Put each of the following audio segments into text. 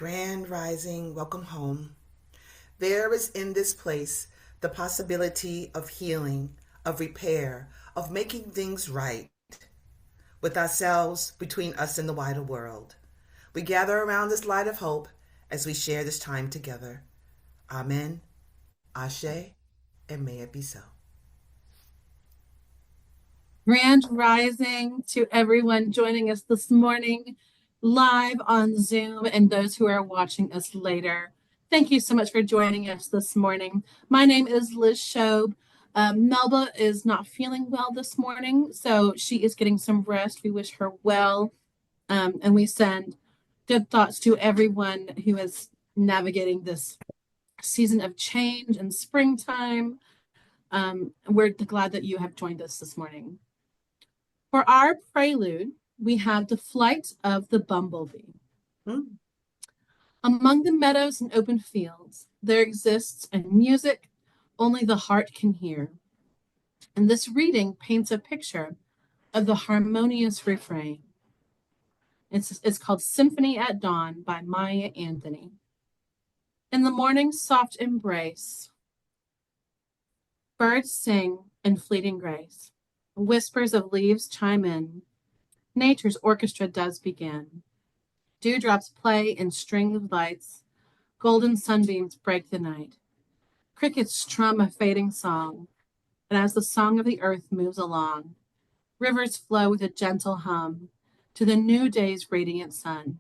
Grand rising, welcome home. There is in this place the possibility of healing, of repair, of making things right with ourselves, between us and the wider world. We gather around this light of hope as we share this time together. Amen, Ashe, and may it be so. Grand rising to everyone joining us this morning live on Zoom and those who are watching us later. Thank you so much for joining us this morning. My name is Liz Shobe. Melba is not feeling well this morning, so she is getting some rest. We wish her well, and we send good thoughts to everyone who is navigating this season of change and springtime. We're glad that you have joined us this morning. For our prelude, we have The Flight of the Bumblebee. Among the meadows and open fields, there exists a music only the heart can hear. And this reading paints a picture of the harmonious refrain. It's called Symphony at Dawn by Maya Anthony. In the morning's soft embrace, birds sing in fleeting grace. Whispers of leaves chime in. Nature's orchestra does begin. Dewdrops play in stringed lights. Golden sunbeams break the night. Crickets strum a fading song. And as the song of the earth moves along, rivers flow with a gentle hum to the new day's radiant sun.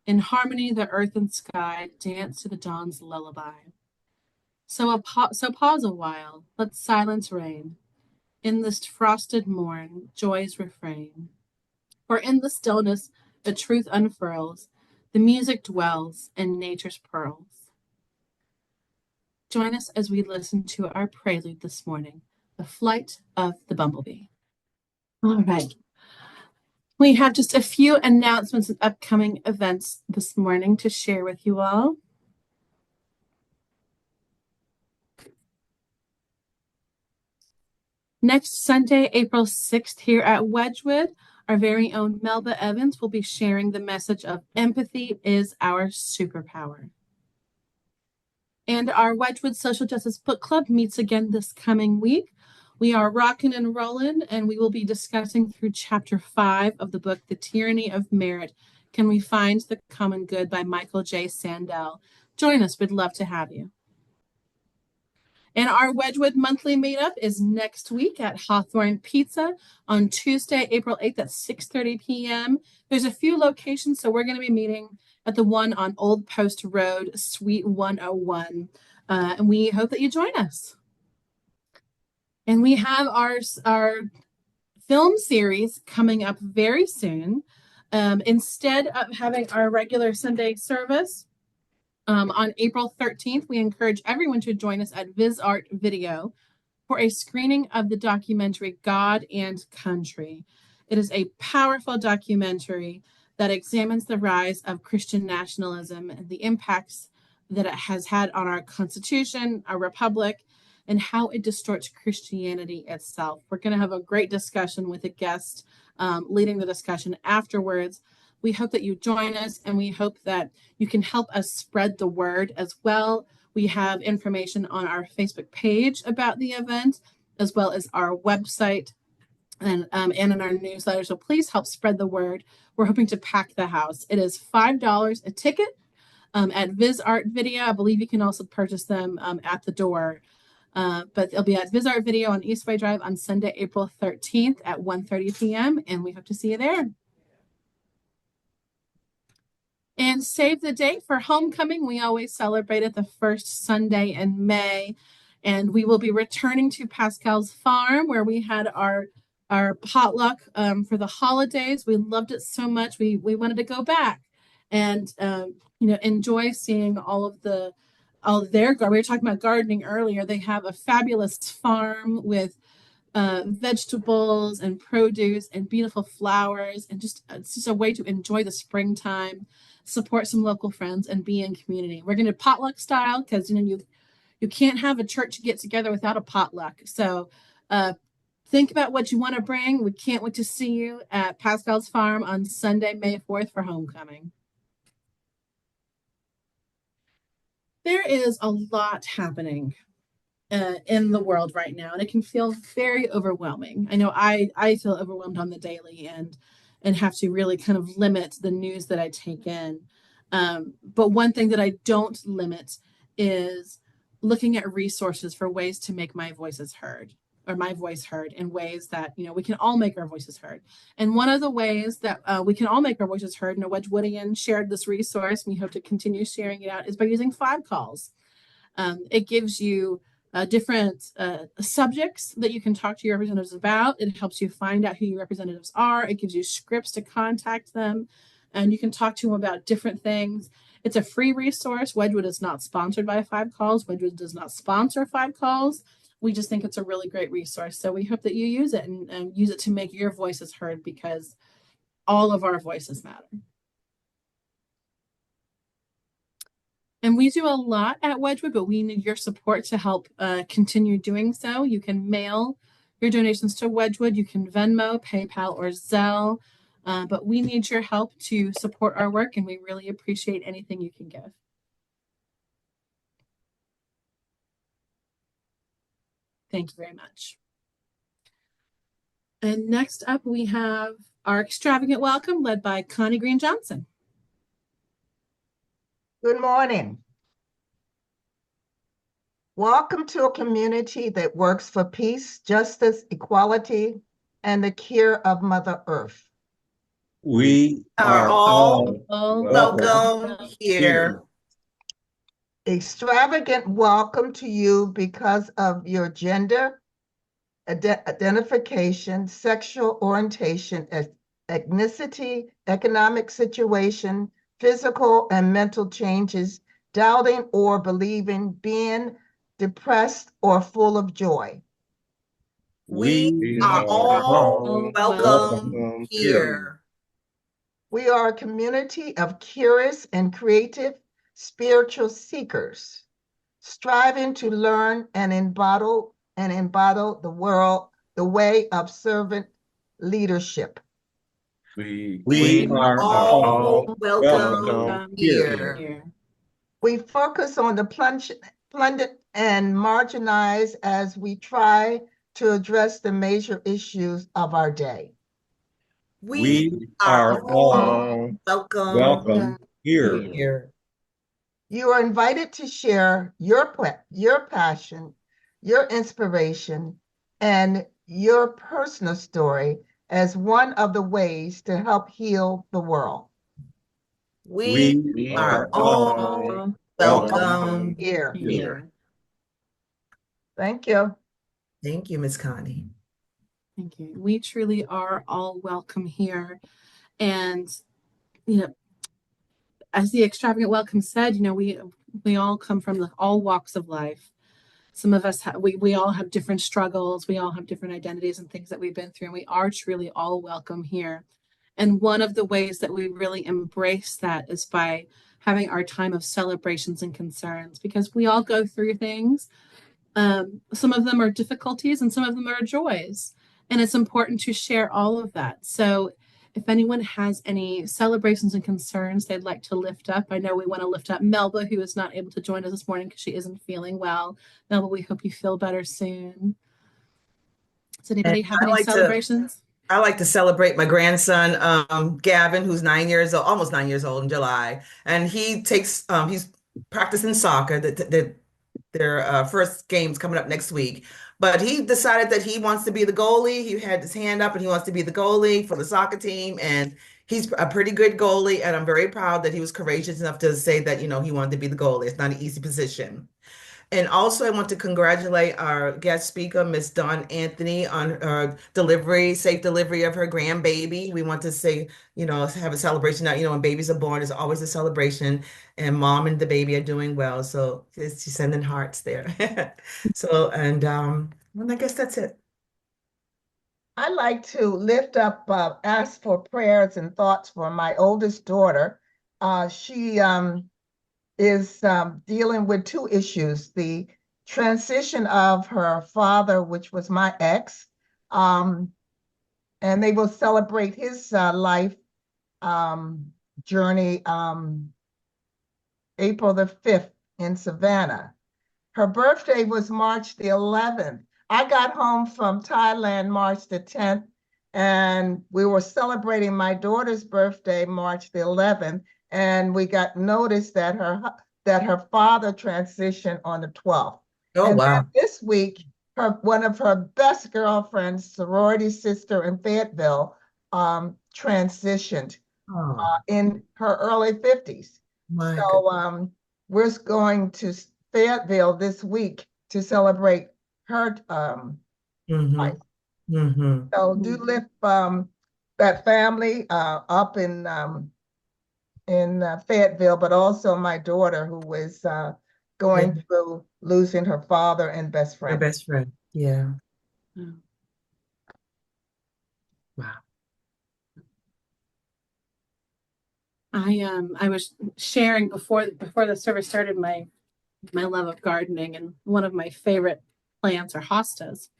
In harmony, the earth and sky dance to the dawn's lullaby. So pause a while, let silence reign. In this frosted morn, joy's refrain. For in the stillness, the truth unfurls, the music dwells in nature's pearls. Join us as we listen to our prelude this morning, The Flight of the Bumblebee. All right. We have just a few announcements of upcoming events this morning to share with you all. Next Sunday, April 6th, here at Wedgewood, our very own Melba Evans will be sharing the message of empathy is our superpower. And our Wedgewood Social Justice Book Club meets again this coming week. We are rocking and rolling, and we will be discussing through Chapter 5 of the book, The Tyranny of Merit, Can We Find the Common Good by Michael J. Sandel. Join us. We'd love to have you. And our Wedgewood monthly meetup is next week at Hawthorne Pizza on Tuesday, April 8th at 6:30 p.m. There's a few locations, so we're going to be meeting at the one on Old Post Road, Suite 101. And we hope that you join us. And we have our film series coming up very soon. Instead of having our regular Sunday service, on April 13th, we encourage everyone to join us at VisArt Video for a screening of the documentary God and Country. It is a powerful documentary that examines the rise of Christian nationalism and the impacts that it has had on our Constitution, our Republic, and how it distorts Christianity itself. We're going to have a great discussion with a guest leading the discussion afterwards. We hope that you join us, and we hope that you can help us spread the word as well. We have information on our Facebook page about the event, as well as our website and in our newsletter. So please help spread the word. We're hoping to pack the house. It is $5 a ticket at VisArt Video. I believe you can also purchase them at the door. But they'll be at VisArt Video on Eastway Drive on Sunday, April 13th at 1:30 p.m. And we hope to see you there. And save the date for homecoming. We always celebrate it the first Sunday in May. And we will be returning to Pascal's farm where we had our potluck for the holidays. We loved it so much. We wanted to go back and enjoy seeing all of their garden. We were talking about gardening earlier. They have a fabulous farm with vegetables and produce and beautiful flowers, and it's just a way to enjoy the springtime, support some local friends, and be in community. We're going to potluck style because you can't have a church get together without a potluck. So think about what you want to bring. We can't wait to see you at Pascal's farm on Sunday, May 4th for homecoming. There is a lot happening in the world right now, and it can feel very overwhelming. I know I feel overwhelmed on the daily, and have to really kind of limit the news that I take in. But one thing that I don't limit is looking at resources for ways to make my voices heard, or my voice heard in ways that, we can all make our voices heard. And one of the ways that we can all make our voices heard, and a Wedgwoodian shared this resource, and we hope to continue sharing it out, is by using 5 calls. It gives you different subjects that you can talk to your representatives about. It helps you find out who your representatives are. It gives you scripts to contact them, and you can talk to them about different things. It's a free resource. Wedgwood is not sponsored by 5 calls. Wedgwood does not sponsor 5 calls. We just think it's a really great resource. So we hope that you use it, and use it to make your voices heard, because all of our voices matter. And we do a lot at Wedgwood, but we need your support to help continue doing so. You can mail your donations to Wedgwood. You can Venmo, PayPal, or Zelle. But we need your help to support our work, and we really appreciate anything you can give. Thank you very much. And next up, we have our extravagant welcome, led by Connie Green Johnson. Good morning. Welcome to a community that works for peace, justice, equality, and the care of Mother Earth. We are all welcome here. Extravagant welcome to you because of your gender, identification, sexual orientation, ethnicity, economic situation, physical and mental changes, doubting or believing, being depressed or full of joy. We are all welcome here. We are a community of curious and creative spiritual seekers, striving to learn and embody the way of servant leadership. We are all welcome here. We focus on the plundered and marginalized as we try to address the major issues of our day. We are all welcome here. You are invited to share your passion, your inspiration, and your personal story as one of the ways to help heal the world. We are all welcome here. Thank you. Thank you, Ms. Connie. Thank you. We truly are all welcome here. And, as the extravagant welcome said, we all come from all walks of life. Some of us, we all have different struggles. We all have different identities and things that we've been through, and we are truly all welcome here. And one of the ways that we really embrace that is by having our time of celebrations and concerns, because we all go through things. Some of them are difficulties and some of them are joys. And it's important to share all of that. So if anyone has any celebrations and concerns they'd like to lift up, I know we want to lift up Melba, who is not able to join us this morning because she isn't feeling well. Melba, we hope you feel better soon. Does anybody have any celebrations? I like to celebrate my grandson, Gavin, who's 9 years old, almost 9 years old in July. And he takes, he's practicing soccer. Their first game's coming up next week. But he decided that he wants to be the goalie. He had his hand up and he wants to be the goalie for the soccer team. And he's a pretty good goalie. And I'm very proud that he was courageous enough to say that, he wanted to be the goalie. It's not an easy position. And also, I want to congratulate our guest speaker, Miss Dawn Anthony, on her safe delivery of her grandbaby. We want to say, have a celebration that, when babies are born, there's always a celebration, and mom and the baby are doing well. So she's sending hearts there. So, and I guess that's it. I like to lift up, ask for prayers and thoughts for my oldest daughter. She is dealing with 2 issues: the transition of her father, which was my ex, and they will celebrate his life journey April the 5th in Savannah. Her birthday was March the 11th. I got home from Thailand March the 10th, and we were celebrating my daughter's birthday March the 11th, and we got notice that her father transitioned on the 12th. Oh, and wow. then this week, one of her best girlfriends, sorority sister in Fayetteville, transitioned in her early 50s. My So we're going to Fayetteville this week to celebrate her life. So do lift that family up in Fayetteville, but also my daughter who is going through losing her father and best Your friend. best friend. Yeah. Mm. Wow. I was sharing before the service started my love of gardening, and one of my favorite plants are hostas.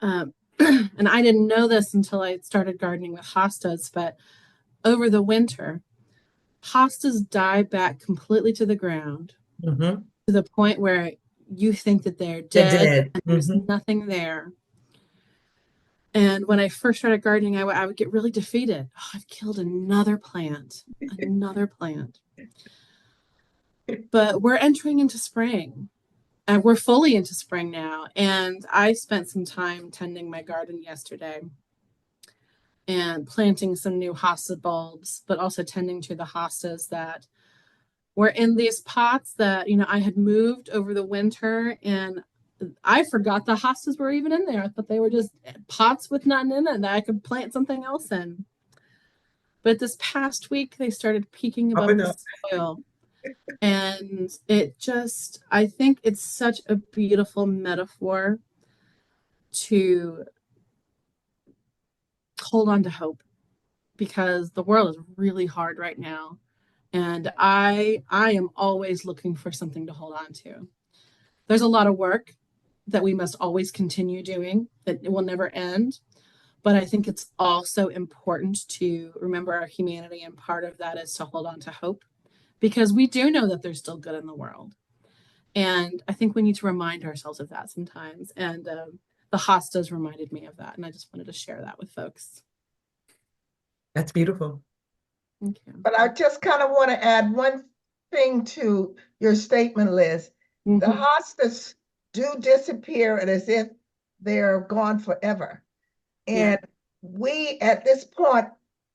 And I didn't know this until I started gardening with hostas, but over the winter, hostas die back completely to the ground to the point where you think that they're dead and there's nothing there. And when I first started gardening, I would get really defeated. Oh, I've killed another plant. But we're entering into spring. And we're fully into spring now. And I spent some time tending my garden yesterday and planting some new hosta bulbs, but also tending to the hostas that were in these pots that, I had moved over the winter, and I forgot the hostas were even in there, but they were just pots with nothing in it that I could plant something else in. But this past week, they started peeking above the soil. And I think it's such a beautiful metaphor to hold on to hope, because the world is really hard right now. And I am always looking for something to hold on to. There's a lot of work that we must always continue doing, that it will never end. But I think it's also important to remember our humanity, and part of that is to hold on to hope, because we do know that there's still good in the world. And I think we need to remind ourselves of that sometimes. And the hostas reminded me of that. And I just wanted to share that with folks. That's beautiful. Thank you. But I just kind of want to add one thing to your statement, Liz. The hostas do disappear as if they're gone forever. And we, at this point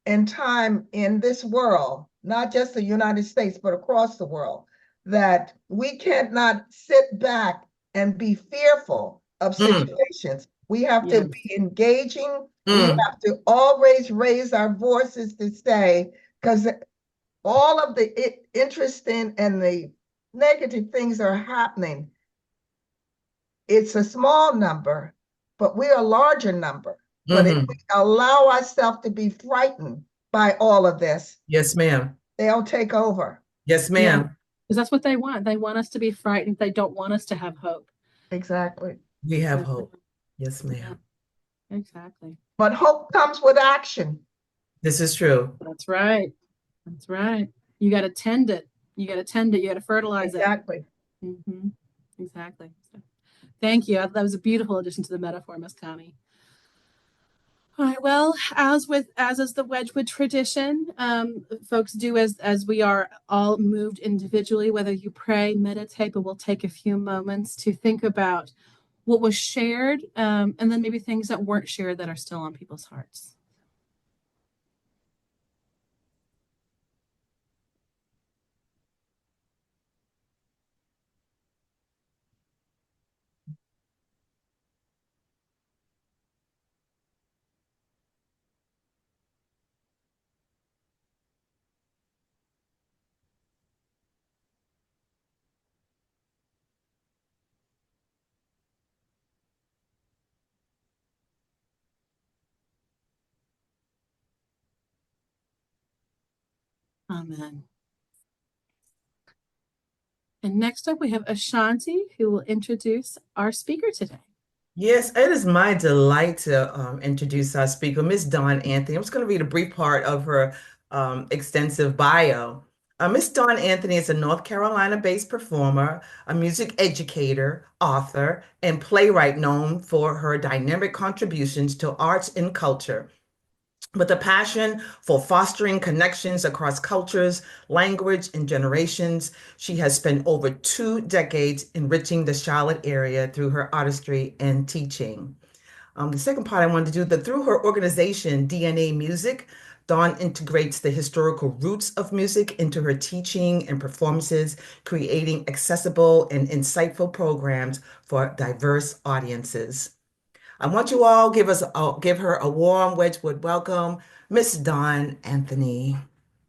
in time in this world, not just the United States, but across the world, that we cannot sit back and be fearful of situations. We have to be engaging. We have to always raise our voices to say, because all of the interesting and the negative things are happening. It's a small number, but we're a larger number. But if we allow ourselves to be frightened by all of this, yes, ma'am, they'll take over. Yes, ma'am. Because that's what they want. They want us to be frightened. They don't want us to have hope. Exactly. We have hope. Yes, ma'am. Yeah, exactly. But hope comes with action. This is true. That's right. That's right. You got to tend it. You got to fertilize it. Exactly. Exactly. So, thank you. That was a beautiful addition to the metaphor, Miss Connie. All right. Well, as is the Wedgewood tradition, folks do as we are all moved individually, whether you pray, meditate, but we'll take a few moments to think about what was shared, and then maybe things that weren't shared that are still on people's hearts. Amen. And next up, we have Ashanti, who will introduce our speaker today. Yes, it is my delight to introduce our speaker, Miss Dawn Anthony. I'm just going to read a brief part of her extensive bio. Miss Dawn Anthony is a North Carolina-based performer, a music educator, author, and playwright known for her dynamic contributions to arts and culture. With a passion for fostering connections across cultures, language, and generations, she has spent over 2 decades enriching the Charlotte area through her artistry and teaching. The second part I wanted to do that through her organization, DNAMuzic, Dawn integrates the historical roots of music into her teaching and performances, creating accessible and insightful programs for diverse audiences. I want you all give her a warm Wedgewood welcome, Miss Dawn Anthony.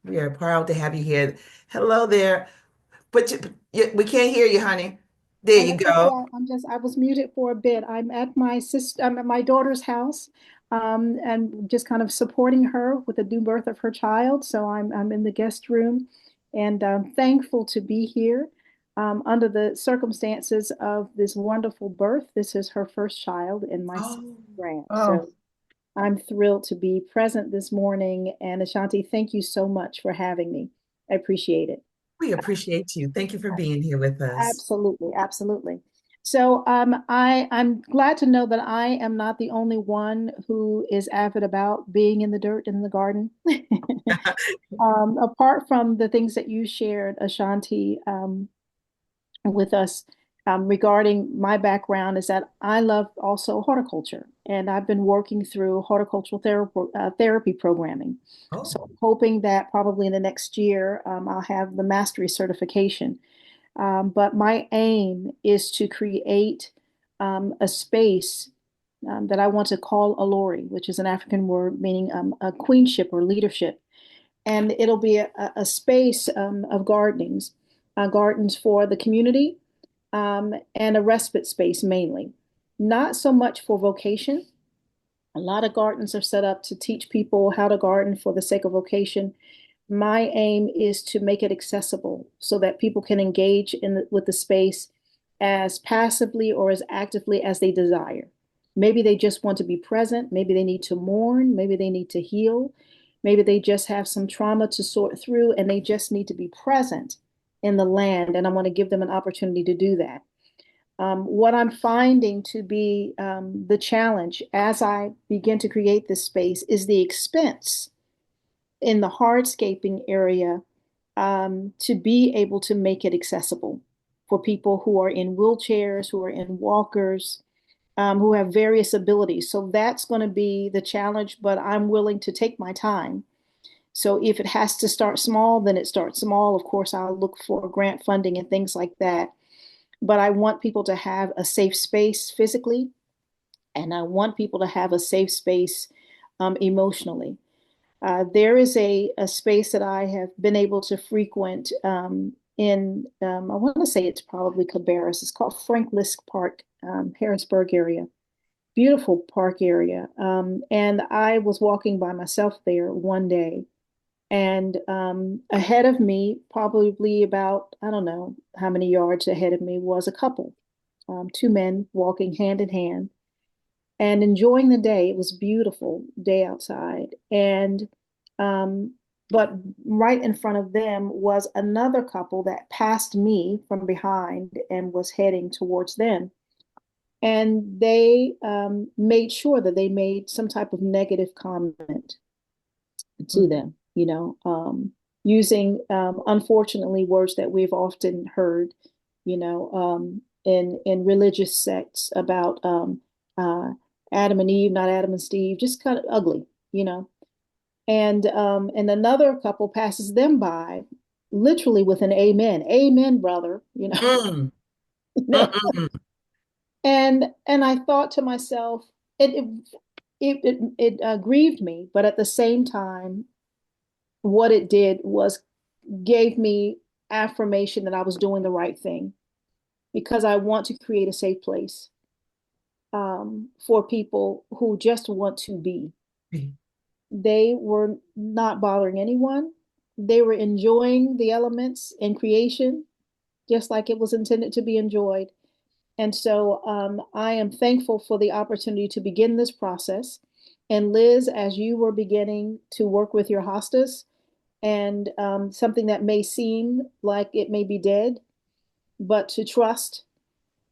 We are proud to have you here. Hello there. We can't hear you, honey. There Oh, you that's okay. go. I was muted for a bit. I'm at my daughter's house, and just kind of supporting her with the new birth of her child. So I'm in the guest room, and I'm thankful to be here, under the circumstances of this wonderful birth. This is her first child and my second Oh, grand. Oh, So I'm thrilled to be present this morning. And Ashanti, thank you so much for having me. I appreciate it. we appreciate you. Thank you for being here with us. Absolutely, absolutely. So I'm glad to know that I am not the only one who is avid about being in the dirt in the garden. Apart from the things that you shared, Ashanti, with us, regarding my background, is that I love also horticulture, and I've been working through horticultural therapy programming. Oh, So I'm hoping that probably in the next year, I'll have the mastery certification. But my aim is to create a space that I want to call a lori, which is an African word meaning a queenship or leadership. And it'll be a space of gardens for the community, and a respite space mainly. Not so much for vocation. A lot of gardens are set up to teach people how to garden for the sake of vocation. My aim is to make it accessible so that people can engage with the space as passively or as actively as they desire. Maybe they just want to be present. Maybe they need to mourn. Maybe they need to heal. Maybe they just have some trauma to sort through and they just need to be present in the land. And I want to give them an opportunity to do that. What I'm finding to be the challenge as I begin to create this space is the expense in the hardscaping area, to be able to make it accessible for people who are in wheelchairs, who are in walkers, who have various abilities. So that's going to be the challenge, but I'm willing to take my time. So if it has to start small, then it starts small. Of course, I'll look for grant funding and things like that. But I want people to have a safe space physically, and I want people to have a safe space emotionally. There is a space that I have been able to frequent, I want to say it's probably Cabarrus. It's called Frank Lisk Park, Harrisburg area. Beautiful park area. And I was walking by myself there one day, and ahead of me, probably about, I don't know how many yards ahead of me, was a couple, two men walking hand in hand and enjoying the day. It was a beautiful day outside. And but right in front of them was another couple that passed me from behind and was heading towards them. And they made sure that they made some type of negative comment to them, using, unfortunately, words that we've often heard, in religious sects about uh, Adam and Eve, not Adam and Steve, just kind of ugly, you know. And another couple passes them by, literally with an amen, amen, brother, mm, you know. mm, And I thought to myself, it grieved me, but at the same time, what it did was gave me affirmation that I was doing the right thing, because I want to create a safe place, for people who just want to be. mm. They were not bothering anyone. They were enjoying the elements in creation, just like it was intended to be enjoyed. And so I am thankful for the opportunity to begin this process. And Liz, as you were beginning to work with your hostas, and something that may seem like it may be dead, but to trust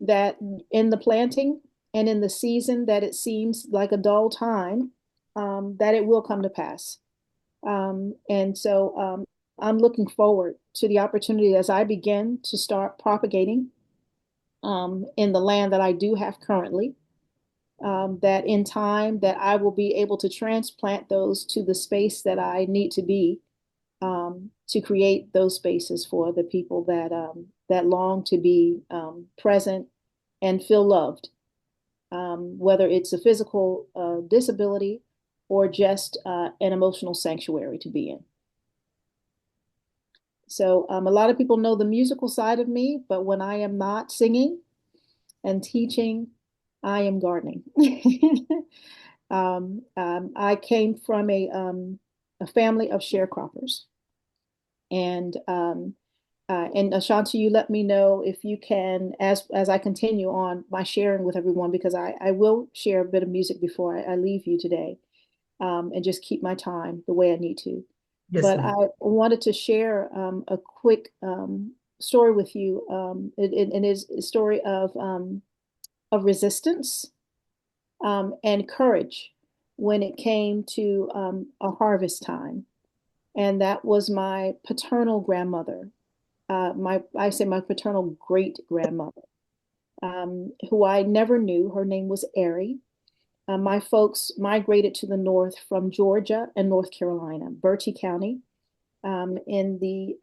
that in the planting and in the season that it seems like a dull time, that it will come to pass. And so I'm looking forward to the opportunity as I begin to start propagating in the land that I do have currently, that in time that I will be able to transplant those to the space that I need to be, to create those spaces for the people that long to be present and feel loved, whether it's a physical disability or just an emotional sanctuary to be in. So a lot of people know the musical side of me, but when I am not singing and teaching, I am gardening. I came from a family of sharecroppers. And Ashanti, you let me know if you can, as I continue on my sharing with everyone, because I will share a bit of music before I leave you today, and just keep my time the way I need to. Yes, But ma'am. I wanted to share a quick story with you. It is a story of resistance and courage when it came to a harvest time. And that was my paternal grandmother, I say my paternal great grandmother, who I never knew. Her name was Abbey. My folks migrated to the north from Georgia and North Carolina, Bertie County, in the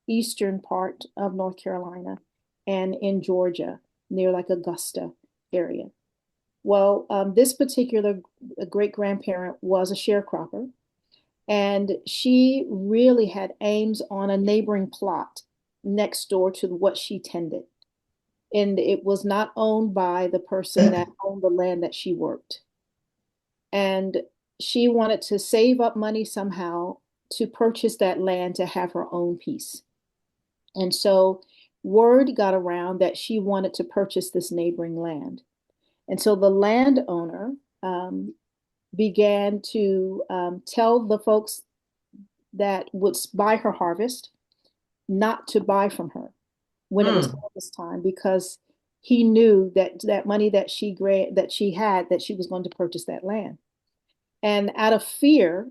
eastern part of North Carolina, and in Georgia, near like Augusta area. Well, this particular great grandparent was a sharecropper, and she really had aims on a neighboring plot next door to what she tended. And it was not owned by the person that owned the land that she worked. And she wanted to save up money somehow to purchase that land to have her own piece. And so word got around that she wanted to purchase this neighboring land. And so the landowner began to tell the folks that would buy her harvest not to buy from her when it was harvest time, because he knew that that money that she had, that she was going to purchase that land. And out of fear,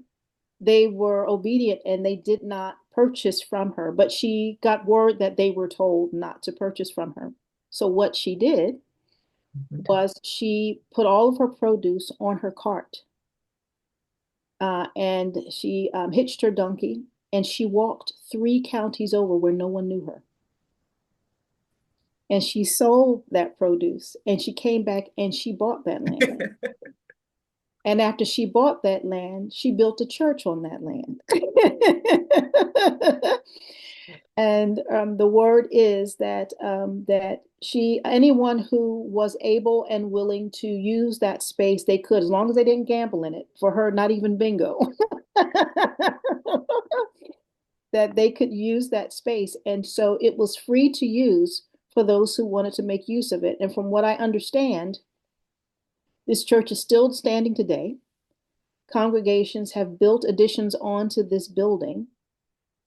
they were obedient and they did not purchase from her, but she got word that they were told not to purchase from her. So what she did was she put all of her produce on her cart, and she hitched her donkey, and she walked 3 counties over where no one knew her. And she sold that produce, and she came back and she bought that land. And after she bought that land, she built a church on that land. And the word is that anyone who was able and willing to use that space, they could, as long as they didn't gamble in it. For her, not even bingo. That they could use that space. And so it was free to use for those who wanted to make use of it. And from what I understand, this church is still standing today. Congregations have built additions onto this building,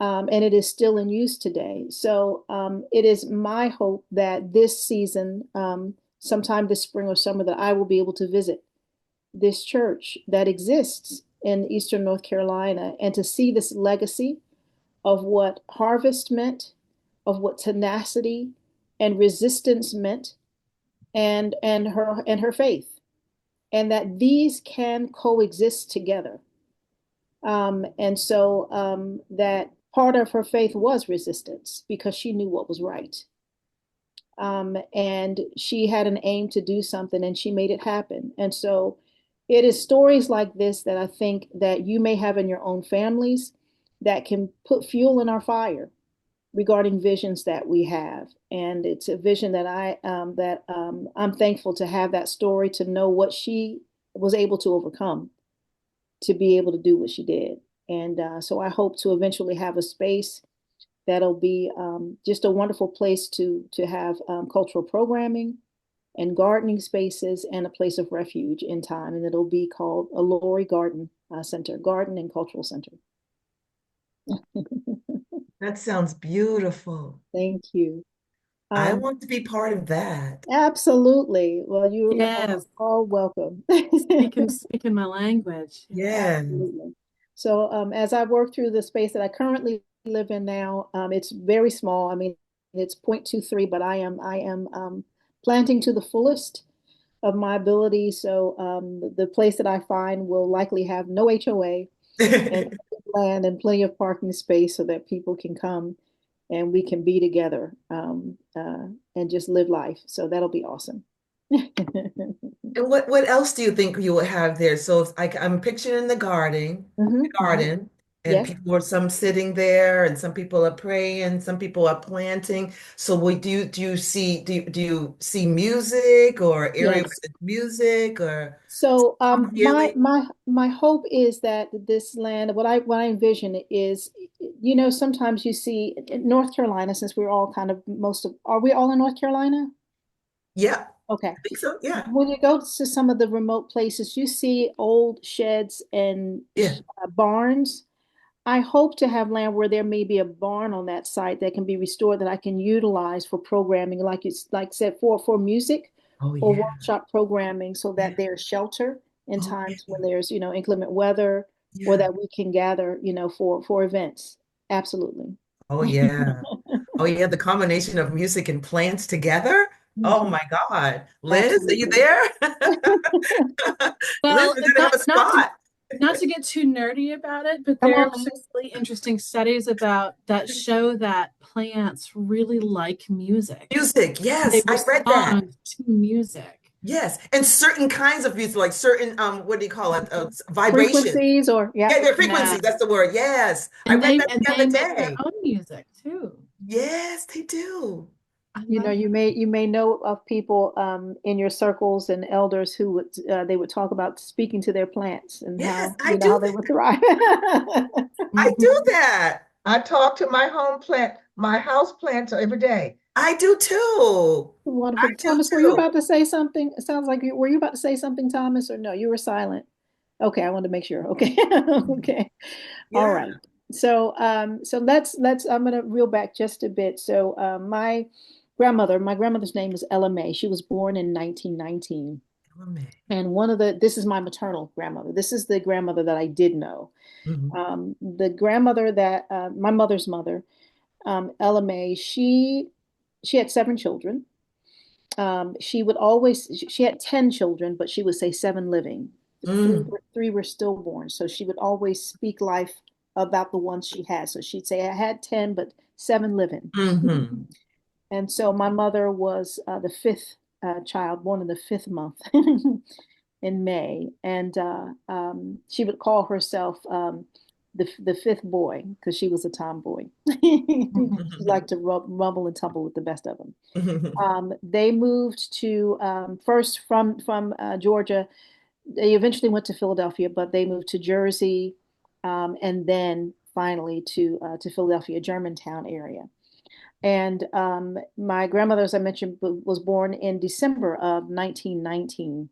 and it is still in use today. So it is my hope that this season, sometime this spring or summer, that I will be able to visit this church that exists in Eastern North Carolina, and to see this legacy of what harvest meant, of what tenacity and resistance meant, and her faith, and that these can coexist together. And so that part of her faith was resistance, because she knew what was right. And she had an aim to do something, and she made it happen. And so it is stories like this that I think that you may have in your own families that can put fuel in our fire regarding visions that we have. And it's a vision that I'm thankful to have that story, to know what she was able to overcome to be able to do what she did. And so I hope to eventually have a space that'll be just a wonderful place to have cultural programming and gardening spaces, and a place of refuge in time. And it'll be called a Lori Garden Center, Garden and Cultural Center. That sounds beautiful. Thank you. I Um, want to be part of that. Absolutely. Well, you are Yes, all welcome. speaking my language. Yeah. Absolutely. So, as I work through the space that I currently live in now, it's very small. I mean, it's 0.23, but I am planting to the fullest of my ability. So, the place that I find will likely have no HOA and land and plenty of parking space so that people can come and we can be together and just live life. So that'll be awesome. And what else do you think you will have there? So it's like I'm picturing the Mhm. garden, and Yes, people are some sitting there, and some people are praying, some people are planting. So do you see music or area yes. with music or So song healing? my hope is that this land, what I envision is, sometimes you see in North Carolina, since we're all kind of are we all in North Carolina? Yeah, Okay. I think so. Yeah, When you go to some of the remote places, you see old sheds and yeah. barns. I hope to have land where there may be a barn on that site that can be restored that I can utilize for programming, like said, for music Oh or yeah, workshop programming, so yeah. that there's shelter in Oh times yeah, when there's, inclement weather, or yeah. that we can gather, for events. Absolutely. Oh yeah. Oh yeah, the combination of music and plants together. Oh Mhm. my God. Liz, are you Absolutely. there? Liz, Well, we're gonna have a spot. not to get too nerdy about it, but Come there on, are some Liz. really interesting studies about that show that plants really like music. Music, They yes, I read that. respond to music. Yes, and certain kinds of music, like certain what do you call it? Vibration. Frequencies or, yeah. Yeah, their frequency. Yeah. That's the word. Yes, I And read they that and the they other make their day. own music too. Yes, they do. I You know, love you may know of people in your circles and elders who would they would talk about speaking to their plants and Yes, how I how do they that. would thrive. I do Mhm. that. I talk to my home plant, my house plants every day. I do too. I Wonderful. do Thomas, were you too. about to say something? It sounds like were you about to say something, Thomas, or no? You were silent. Okay, I wanted to make sure. Okay. Okay. All Yeah. right. So let's I'm gonna reel back just a bit. So my grandmother's name is Ella May. She was born in 1919. And this is my maternal grandmother. This is the grandmother that I did know. Mhm. The grandmother that my mother's mother, Ella May, she had seven children. She had 10 children, but she would say seven living. Mm. Three were stillborn. So she would always speak life about the ones she had. So she'd say, I had 10, but seven living. Hmm. And so my mother was the fifth child, born in the fifth month in May. And she would call herself the fifth boy because she was a tomboy. She liked to rumble and tumble with the best of them. They moved to first from Georgia. They eventually went to Philadelphia, but they moved to Jersey, and then finally to Philadelphia, Germantown area. And my grandmother, as I mentioned, was born in December of 1919.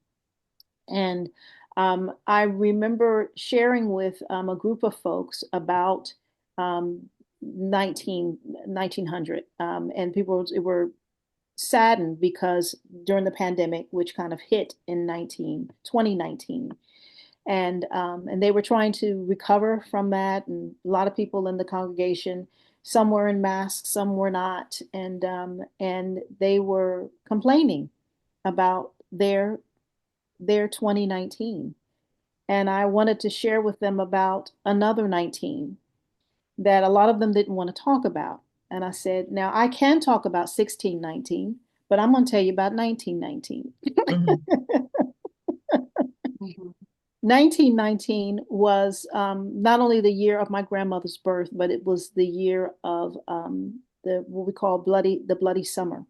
And I remember sharing with a group of folks about um, 1900. And people were saddened because during the pandemic, which kind of hit in 2019, and they were trying to recover from that, and a lot of people in the congregation, some were in masks, some were not, and they were complaining about their 2019, and I wanted to share with them about another 19 that a lot of them didn't want to talk about. And I said, now I can talk about 1619, but I'm going to tell you about 1919. Mhm. 1919 was not only the year of my grandmother's birth, but it was the year of the what we call the Bloody Summer.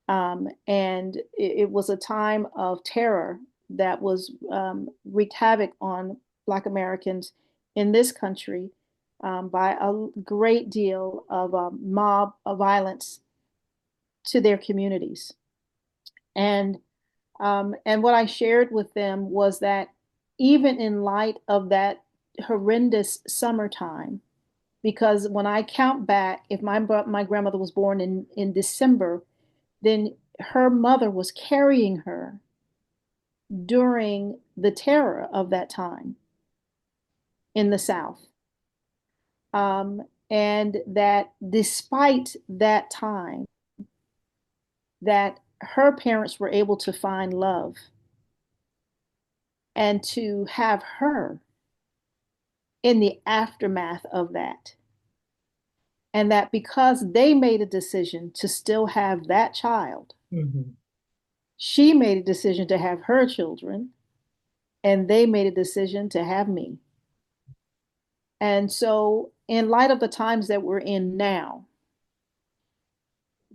And it was a time of terror that was wreaked havoc on Black Americans in this country by a great deal of mob of violence to their communities. And what I shared with them was that even in light of that horrendous summertime, because when I count back, if my grandmother was born in December, then her mother was carrying her during the terror of that time in the South. And that despite that time, that her parents were able to find love and to have her in the aftermath of that. And that because they made a decision to still have that child, she made a decision to have her children, and they made a decision to have me. And so, in light of the times that we're in now,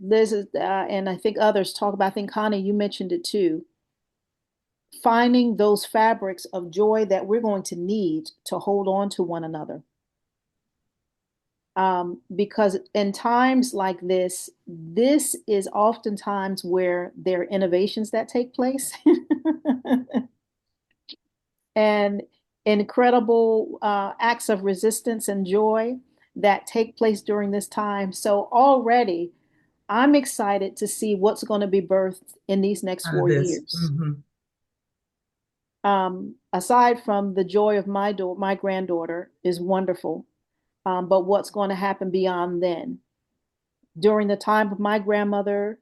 Liz, and I think others talk about, I think Connie, you mentioned it too, finding those fabrics of joy that we're going to need to hold on to one another. Because in times like this is oftentimes where there are innovations that take place and incredible acts of resistance and joy that take place during this time. So already I'm excited to see what's going to be birthed in these next 4 years. Aside from the joy of my granddaughter is wonderful, but what's going to happen beyond then? During the time of my grandmother's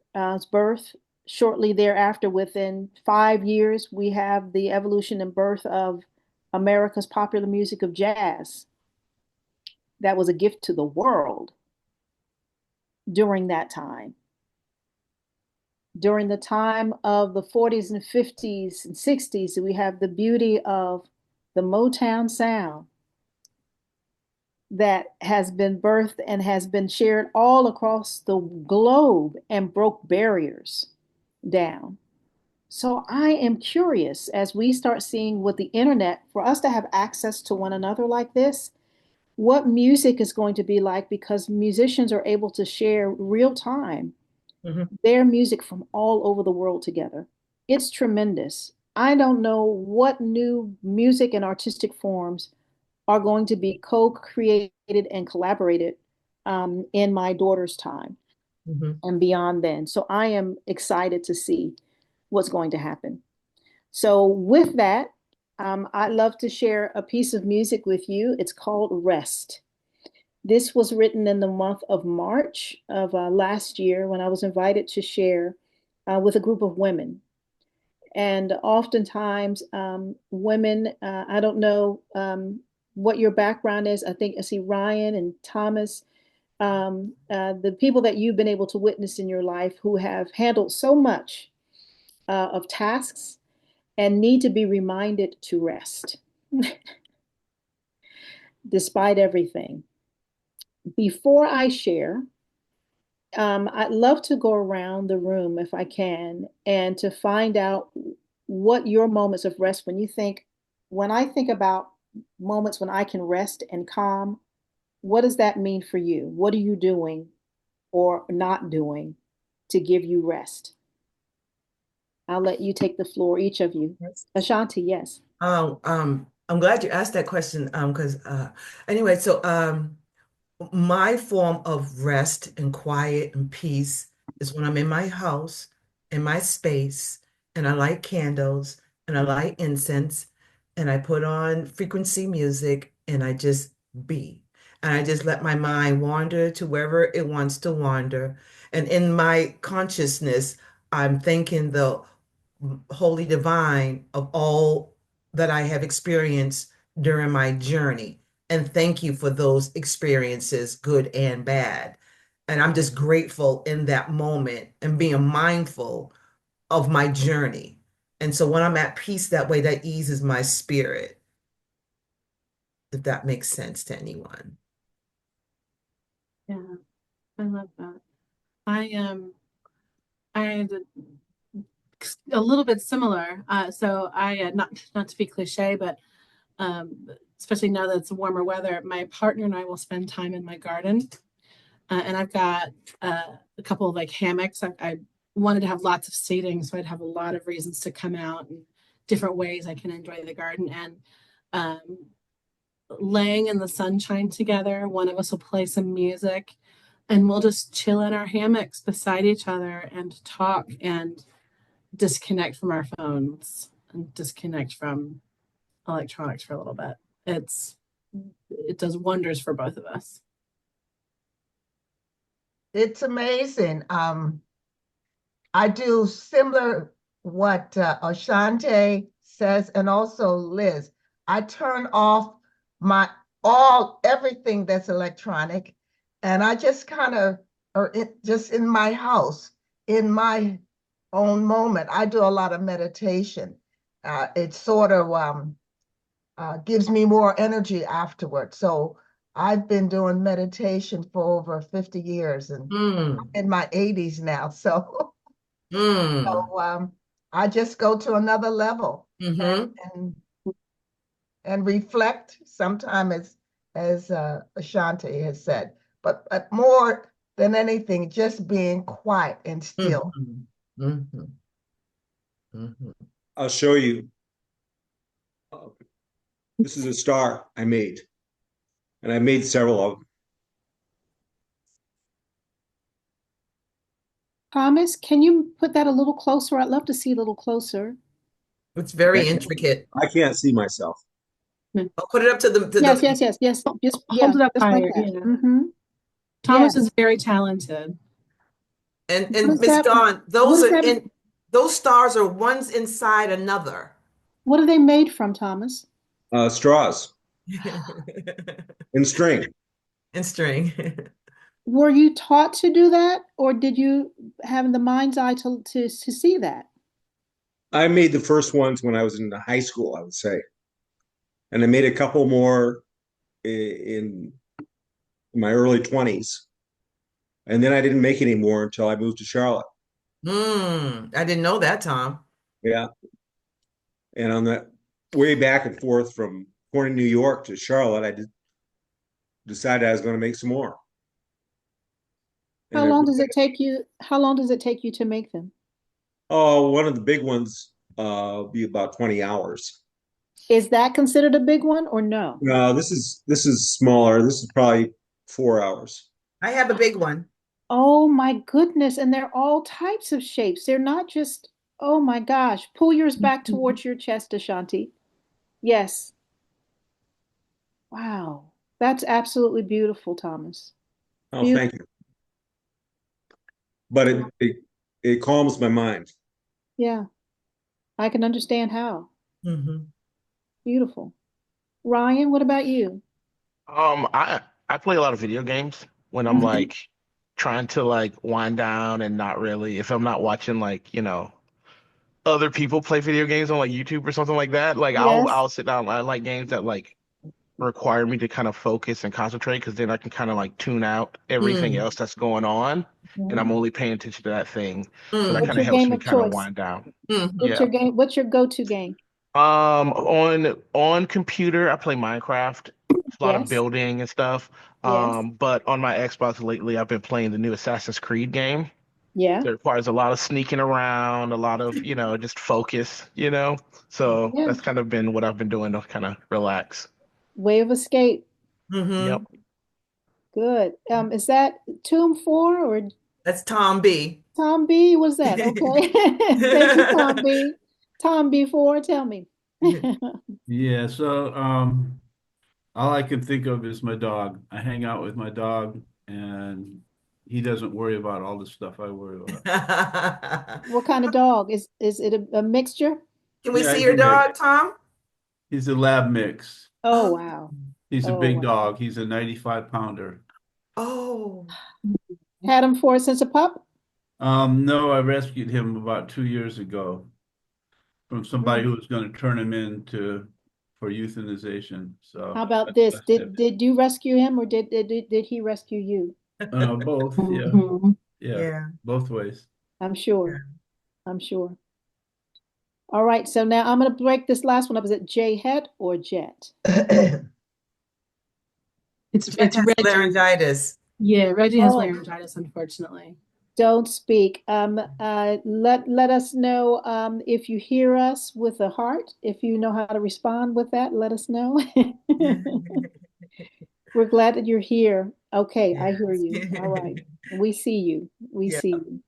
birth, shortly thereafter, within 5 years, we have the evolution and birth of America's popular music of jazz. That was a gift to the world during that time. During the time of the 40s and 50s and 60s, we have the beauty of the Motown sound that has been birthed and has been shared all across the globe and broke barriers down. So I am curious, as we start seeing with the internet, for us to have access to one another like this, what music is going to be like, because musicians are able to share real time their music from all over the world together. It's tremendous. I don't know what new music and artistic forms are going to be co-created and collaborated in my daughter's time and beyond then. So I am excited to see what's going to happen. So with that, I'd love to share a piece of music with you. It's called Rest. This was written in the month of March of last year when I was invited to share with a group of women. And oftentimes, women, I don't know what your background is. I think I see Ryan and Thomas, the people that you've been able to witness in your life who have handled so much of tasks and need to be reminded to rest despite everything. Before I share, I'd love to go around the room if I can and to find out what your moments of rest, when I think about moments when I can rest and calm, what does that mean for you? What are you doing or not doing to give you rest? I'll let you take the floor, each of you. Yes. Ashanti, yes. I'm glad you asked that question because anyway, so my form of rest and quiet and peace is when I'm in my house, in my space, and I light candles and I light incense and I put on frequency music and I just be. And I just let my mind wander to wherever it wants to wander. And in my consciousness, I'm thanking the holy divine of all that I have experienced during my journey. And thank you for those experiences, good and bad. And I'm just grateful in that moment and being mindful of my journey. And so when I'm at peace that way, that eases my spirit, if that makes sense to anyone. Yeah, I love that. I had a little bit similar. So I not to be cliche, but especially now that it's warmer weather, my partner and I will spend time in my garden. And I've got a couple of like hammocks. I wanted to have lots of seating, so I'd have a lot of reasons to come out and different ways I can enjoy the garden. And laying in the sunshine together. One of us will play some music and we'll just chill in our hammocks beside each other and talk and disconnect from our phones and disconnect from electronics for a little bit. It does wonders for both of us. It's amazing. I do similar what Ashante says, and also Liz. I turn off everything that's electronic, and I just kind of just in my house, in my own moment. I do a lot of meditation. It sort of gives me more energy afterwards. So I've been doing meditation for over 50 years, and I'm in my 80s now. So, I just go to another level and reflect. Sometimes, as Ashanti has said, but more than anything, just being quiet and still. I'll show you. This is a star I made, and I made several of them. Thomas, can you put that a little closer? I'd love to see a little closer. It's very intricate. I can't see myself. I'll put it up to the Yes. Just Hold it up just higher. like that. Yeah. Thomas is very talented. And What is Miss that? Dawn, What is that? those stars are one's inside another. What are they made from, Thomas? Straws and string. And string. Were you taught to do that, or did you have the mind's eye to see that? I made the first ones when I was in high school, I would say. And I made a couple more in my early 20s. And then I didn't make any more until I moved to Charlotte. I didn't know that, Tom. Yeah. And on that way back and forth from Corning, New York to Charlotte, I decided I was going to make some more. How long does it take you to make them? Oh, one of the big ones be about 20 hours. Is that considered a big one or no? No, this is smaller. This is probably 4 hours. I have a big one. Oh my goodness. And they're all types of shapes. They're not just, oh my gosh. Pull yours back towards your chest, Ashanti. Yes. Wow. That's absolutely beautiful, Thomas. Oh, thank you. But it calms my mind. Yeah. I can understand how. Beautiful. Ryan, what about you? I play a lot of video games when I'm like trying to like wind down and not really, if I'm not watching like, other people play video games on like YouTube or something like that. Like I'll sit down. I like games that like require me to kind of focus and concentrate, because then I can kind of like tune out everything else that's going on, and I'm only paying attention to that thing. So that kind of helps me kind of wind down. What's your go-to game? On computer, I play Minecraft. It's a lot of building and stuff. But on my Xbox lately, I've been playing the new Assassin's Creed game. Yeah. It requires a lot of sneaking around, a lot of, just focus, So that's kind of been what I've been doing to kind of relax. Way of escape. Yep. Good. Is that Tomb 4 or that's Tom B? Tom B, what's that? Okay. Thank you, Tom B. Tom B4, tell me. Yeah, so all I can think of is my dog. I hang out with my dog, and he doesn't worry about all the stuff I worry about. What kind of dog? Is it a mixture? Can we see your dog, Tom? He's a lab mix. Oh, wow. He's a big dog. He's a 95-pounder. Oh. Had him since a pup? No, I rescued him about 2 years ago from somebody who was going to turn him in for euthanization. So how about this? Did you rescue him, or did he rescue you? Both, yeah, both ways. I'm sure. All right, so now I'm going to break this last one up. Is it J-Het or Jet? It's Reggie. Laryngitis. Yeah, Reggie has laryngitis, unfortunately. Don't speak. Let us know if you hear us with a heart. If you know how to respond with that, let us know. We're glad that you're here. Okay, I hear Yes. you. All right. We see you. We Yeah. see you.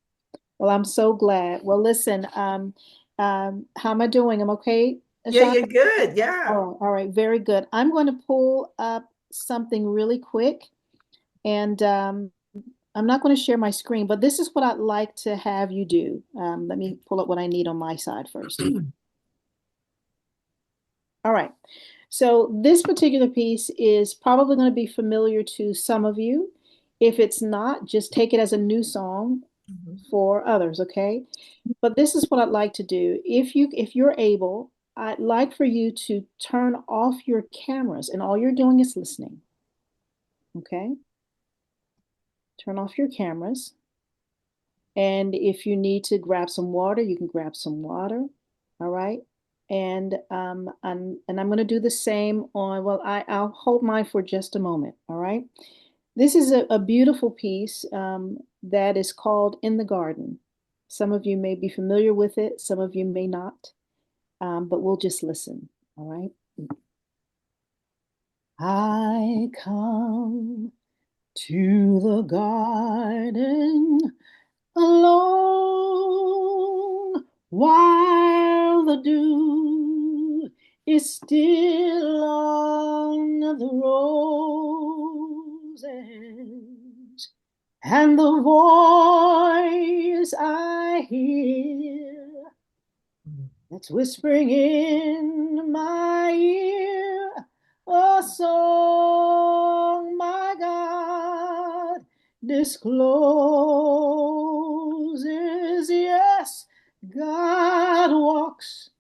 Well, I'm so glad. Well, listen, how am I doing? I'm okay, Yeah, Ashanti? you're good. Yeah. All right, very good. I'm going to pull up something really quick, and I'm not going to share my screen, but this is what I'd like to have you do. Let me pull up what I need on my side first. All right. So this particular piece is probably going to be familiar to some of you. If it's not, just take it as a new song Mhm. for others, okay? But this is what I'd like to do. If you're able, I'd like for you to turn off your cameras and all you're doing is listening. Okay? Turn off your cameras. And if you need to grab some water, you can grab some water. All right. And I'm going to do the same on, well, I'll hold mine for just a moment. All right. This is a beautiful piece that is called In the Garden. Some of you may be familiar with it, some of you may not, but we'll just listen. All right. I come to the garden alone while the dew is still on the roses, and the voice I hear that's whispering in my ear a song my God discloses. Yes, God walks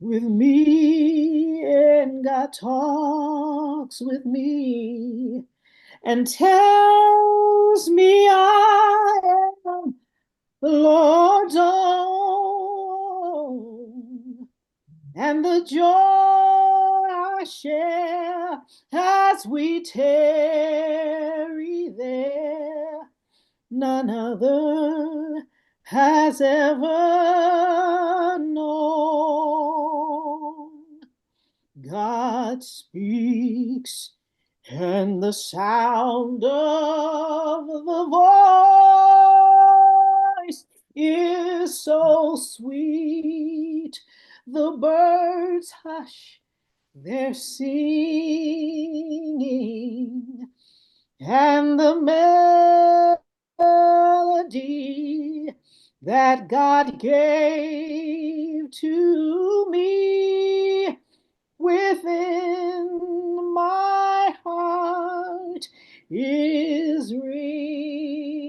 with me and God talks with me and tells me I am the Lord's own, and the joy I share as we tarry there, none other has ever known. God speaks, and the sound of the voice is so sweet. The birds hush their singing, and the melody that God gave to me within my heart is ringing.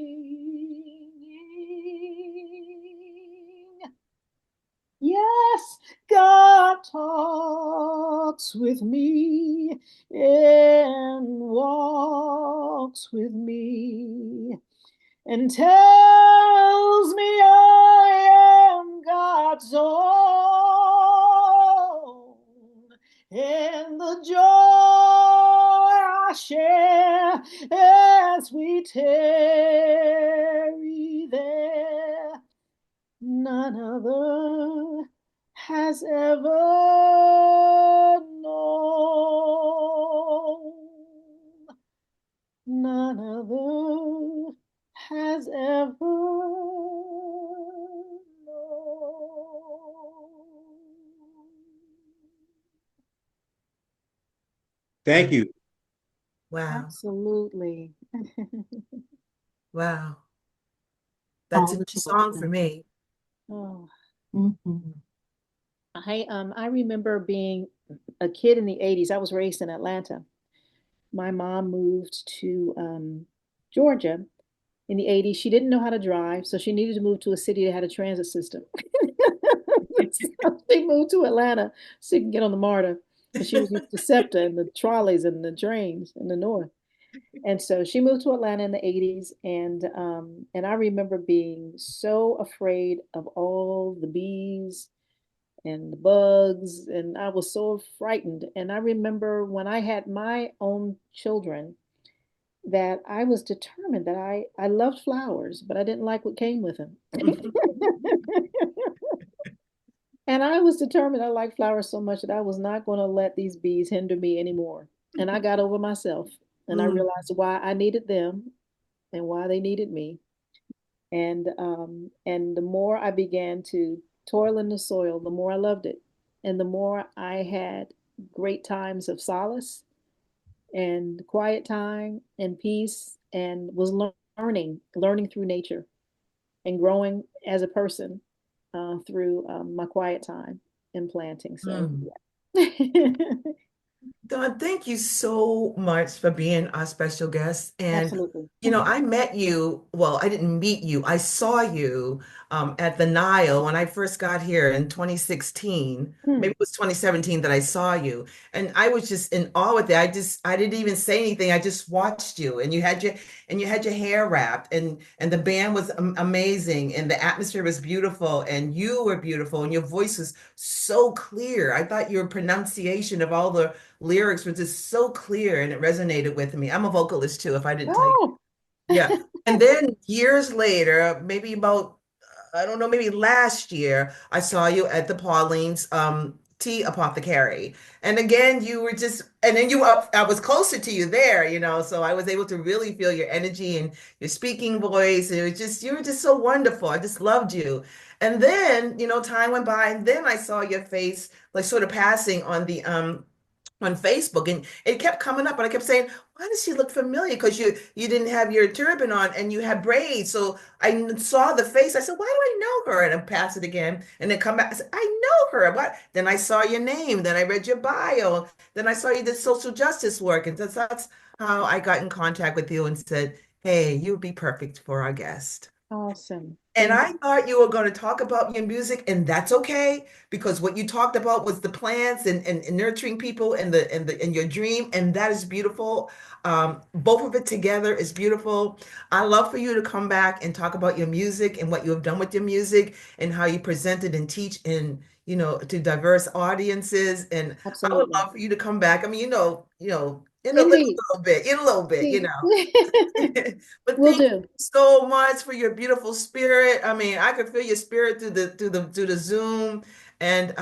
Yes, God talks with me and walks with me and tells me I am God's own, and the joy I share as we tarry there, none other has ever known. None other has ever known. Thank you. Wow. Absolutely. Wow. That's a Oh, new song for me. Oh, mhm. I remember being a kid in the 80s. I was raised in Atlanta. My mom moved to Georgia in the 80s. She didn't know how to drive, so she needed to move to a city that had a transit system. So she moved to Atlanta so she can get on the MARTA because she was used to SEPTA and the trolleys and the trains in the north. And so she moved to Atlanta in the 80s, and I remember being so afraid of all the bees and the bugs, and I was so frightened. And I remember when I had my own children, that I was determined that I loved flowers, but I didn't like what came with them. And I was determined I liked flowers so much that I was not going to let these bees hinder me anymore. And I got over myself and I Mm. realized why I needed them and why they needed me. And the more I began to toil in the soil, the more I loved it. And the more I had great times of solace and quiet time and peace and was learning through nature and growing as a person through my quiet time and planting. So, Mm. yeah. Dawn, thank you so much for being our special guest. And, Absolutely. I met you, well, I didn't meet you. I saw you at the Nile when I first got here in 2016. Maybe Hmm. it was 2017 that I saw you. And I was just in awe with it. I didn't even say anything. I just watched you and you had your hair wrapped and the band was amazing and the atmosphere was beautiful and you were beautiful and your voice was so clear. I thought your pronunciation of all the lyrics were just so clear and it resonated with me. I'm a vocalist too, if I didn't tell you. Oh, Yeah. And then years later, maybe about, I don't know, maybe last year, I saw you at the Pauline's tea apothecary. And again, you were just, and then you were up, I was closer to you there, so I was able to really feel your energy and your speaking voice. And it was just, you were just so wonderful. I just loved you. And then, time went by, and then I saw your face like sort of passing on Facebook, and it kept coming up, and I kept saying, "Why does she look familiar?" Because you didn't have your turban on and you had braids. So I saw the face. I said, "Why do I know her?" And I pass it again, and then come back. I said, "I know her." What? Then I saw your name. Then I read your bio. Then I saw you did social justice work, and that's how I got in contact with you and said, "Hey, you would be perfect for our guest." awesome. And Thank I thought you were going to talk about your music, and that's okay because what you talked about was the plants and nurturing people and your dream, and that is beautiful. Both of it together is beautiful. I love for you to come back and talk about your music and what you have done with your music and how you present it and teach in, to diverse audiences. And I would Absolutely. love for you to come back. I mean, in a Indeed. little bit, Indeed. But Will thank do. so much for your beautiful spirit. I mean, I could feel your spirit through the Zoom, and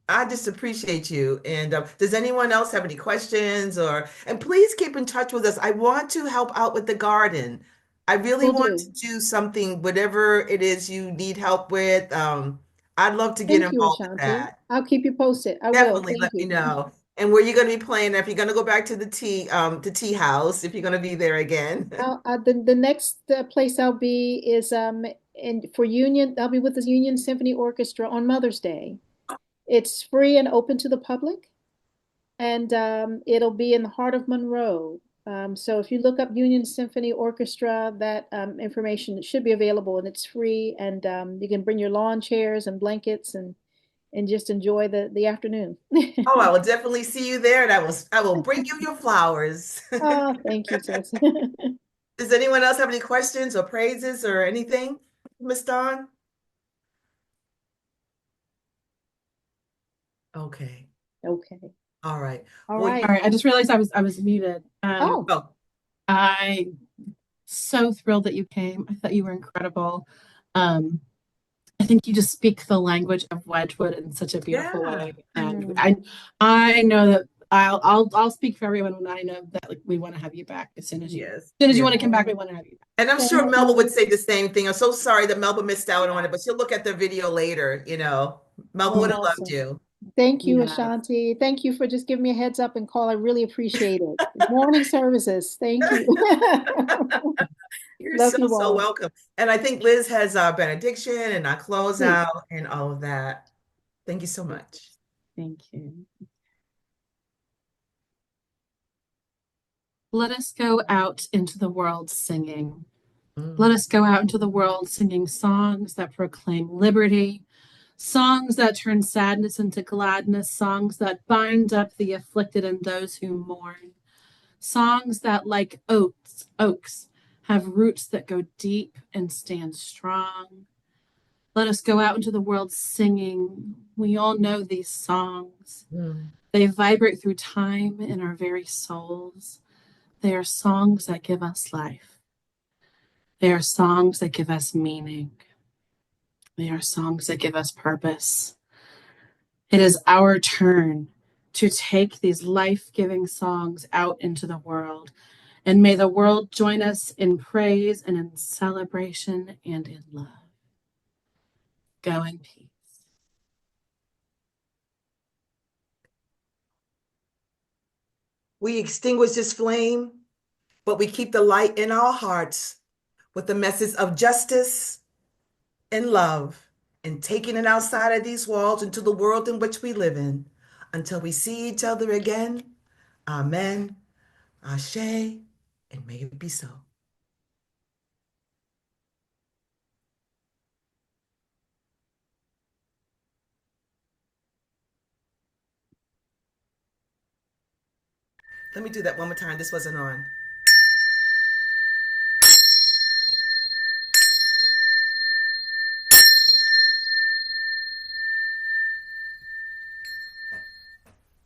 I just appreciate you. And does anyone else have any questions and please keep in touch with us. I want to help out with the garden. I really Will want to do. do something, whatever it is you need help with. I'd love to get Thank you, involved with Ashanti. that. I'll keep you posted. I will. Definitely Thank let me you. know. And where you're going to be playing, if you're going to go back to the tea house, if you're going to be there again. The next place I'll be is for Union. I'll be with the Union Symphony Orchestra on Mother's Day. It's free and open to the public, and it'll be in the heart of Monroe. So if you look up Union Symphony Orchestra, that information should be available, and it's free. And you can bring your lawn chairs and blankets and just enjoy the afternoon. Oh, I will definitely see you there, and I will bring you your flowers. Oh, thank you, sis. Does anyone else have any questions or praises or anything, Miss Dawn? Okay. Okay. All right. All Well, right. All right, I just realized I was muted. Oh, oh, I so thrilled that you came. I thought you were incredible. Um, I think you just speak the language of Wedgewood in such a beautiful yeah. way, and mm, I know that I'll speak for everyone when I know that like we want to have you back Yes. as soon as you Yeah. want to come back, we want to have you back. And I'm sure thank Melba would you. say the same thing. I'm so sorry that Melba missed out on it, but she'll look at the video later. Melba would have loved Awesome. you. Thank you, Yes. Ashanti. Thank you for just giving me a heads up and call. I really appreciate it. Morning services. Thank you. You're Love so, you so all. welcome. And I think Liz has our benediction and our Please. closeout and all of that. Thank you so much. Thank you. Let us go out into the world singing. Let Mm. us go out into the world singing songs that proclaim liberty, songs that turn sadness into gladness, songs that bind up the afflicted and those who mourn, songs that, like oaks, have roots that go deep and stand strong. Let us go out into the world singing. We all know these songs. Mm. They vibrate through time in our very souls. They are songs that give us life. They are songs that give us meaning. They are songs that give us purpose. It is our turn to take these life-giving songs out into the world. And may the world join us in praise and in celebration and in love. Go in peace. We extinguish this flame, but we keep the light in our hearts with the message of justice and love, and taking it outside of these walls into the world in which we live in until we see each other again. Amen. Ashe, and may it be so. Let me do that one more time. This wasn't on.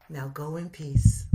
Now go in peace.